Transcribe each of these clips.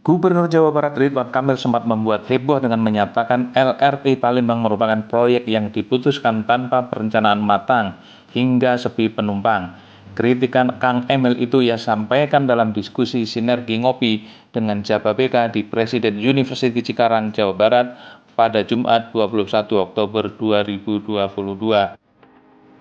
Gubernur Jawa Barat Ridwan Kamil sempat membuat heboh dengan menyatakan LRT Palembang merupakan proyek yang diputuskan tanpa perencanaan matang hingga sepi penumpang. Kritikan Kang Emil itu ia sampaikan dalam diskusi sinergi ngopi dengan Jababeka di Presiden University Cikarang, Jawa Barat pada Jumat 21 Oktober 2022.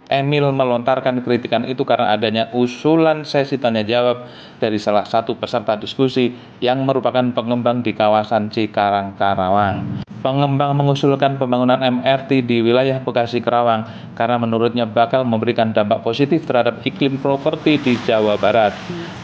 Emil melontarkan kritikan itu karena adanya usulan sesi tanya jawab dari salah satu peserta diskusi yang merupakan pengembang di kawasan Cikarang, Karawang. Pengembang mengusulkan pembangunan MRT di wilayah Bekasi, Karawang karena menurutnya bakal memberikan dampak positif terhadap iklim properti di Jawa Barat.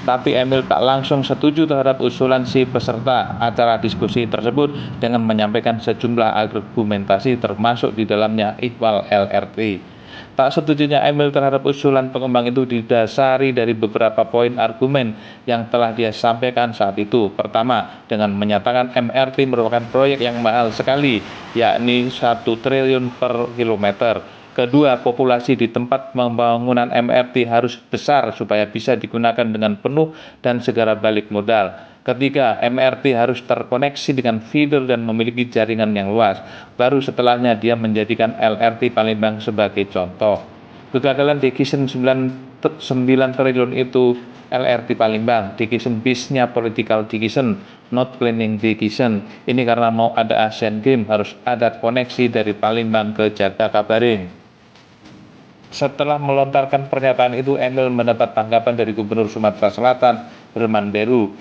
Tapi Emil tak langsung setuju terhadap usulan si peserta acara diskusi tersebut dengan menyampaikan sejumlah argumentasi termasuk di dalamnya ihwal LRT. Tak setujunya Emil terhadap usulan pengembang itu didasari dari beberapa poin argumen yang telah dia sampaikan saat itu. Pertama, dengan menyatakan MRT merupakan proyek yang mahal sekali, yakni 1 triliun per kilometer. Kedua, populasi di tempat pembangunan MRT harus besar supaya bisa digunakan dengan penuh dan segera balik modal. Ketiga, MRT harus terkoneksi dengan feeder dan memiliki jaringan yang luas. Baru setelahnya dia menjadikan LRT Palembang sebagai contoh. Kegagalan Decision 9 triliun itu LRT Palembang, Decision bisnya political decision, not planning decision. Ini karena mau ada Asian Games harus ada koneksi dari Palembang ke Jakabaring. Setelah melontarkan pernyataan itu, Emil mendapat tanggapan dari Gubernur Sumatera Selatan, Herman Deru.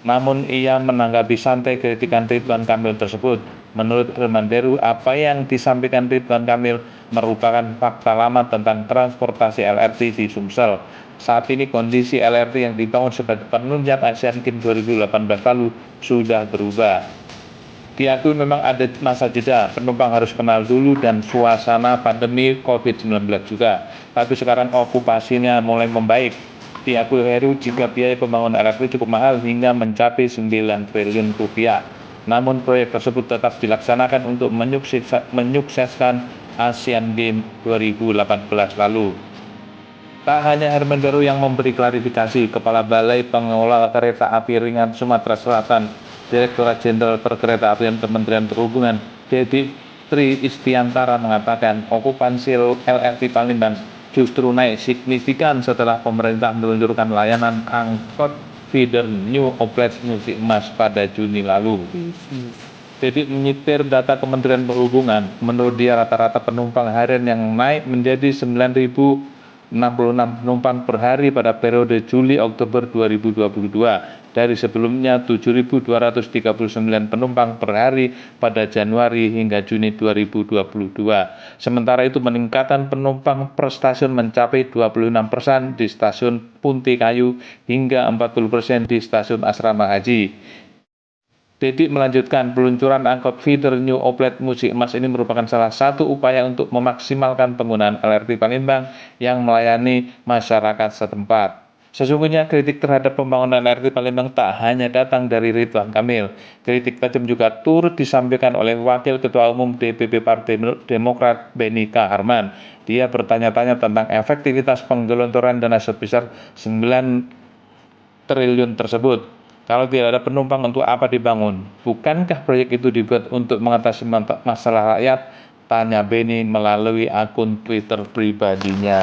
Namun ia menanggapi santai kritikan Ridwan Kamil tersebut. Menurut Herman Deru, apa yang disampaikan Ridwan Kamil merupakan fakta lama tentang transportasi LRT di Sumsel. Saat ini kondisi LRT yang dibangun sebagai penunjang Asian Games 2018 lalu sudah berubah. Diakui memang ada masa jeda, penumpang harus kenal dulu dan suasana pandemi COVID-19 juga. Tapi sekarang okupasinya mulai membaik. Diakui Heru jika biaya pembangunan LRT cukup mahal hingga mencapai 9 triliun rupiah. Namun proyek tersebut tetap dilaksanakan untuk menyukseskan Asian Games 2018 lalu. Tak hanya Herman Deru yang memberi klarifikasi, Kepala Balai Pengelola Kereta Api Ringan Sumatera Selatan, Direktorat Jenderal Perkeretaapian Kementerian Perhubungan, Dedi Tri Istiantara mengatakan okupansi LRT Palembang justru naik signifikan setelah pemerintah meluncurkan layanan angkot feeder New Outlet Musi Emas pada Juni lalu. Dedi menyitir data Kementerian Perhubungan, menurut dia rata-rata penumpang harian yang naik menjadi 9.066 penumpang per hari pada periode Juli-Oktober 2022 dari sebelumnya 7.239 penumpang per hari pada Januari hingga Juni 2022. Sementara itu peningkatan penumpang per stasiun mencapai 26% di stasiun Punti Kayu hingga 40% di stasiun Asrama Haji. Dedi melanjutkan, peluncuran angkot feeder New Outlet Musi Emas ini merupakan salah satu upaya untuk memaksimalkan penggunaan LRT Palembang yang melayani masyarakat setempat. Sesungguhnya kritik terhadap pembangunan LRT Palembang tak hanya datang dari Ridwan Kamil. Kritik tajam juga turut disampaikan oleh Wakil Ketua Umum DPP Partai Demokrat Beni K. Harman. Dia bertanya-tanya tentang efektivitas penggelontoran dana sebesar 9 triliun tersebut. Kalau tidak ada penumpang, untuk apa dibangun? Bukankah proyek itu dibuat untuk mengatasi masalah rakyat? Tanya Beni melalui akun Twitter pribadinya.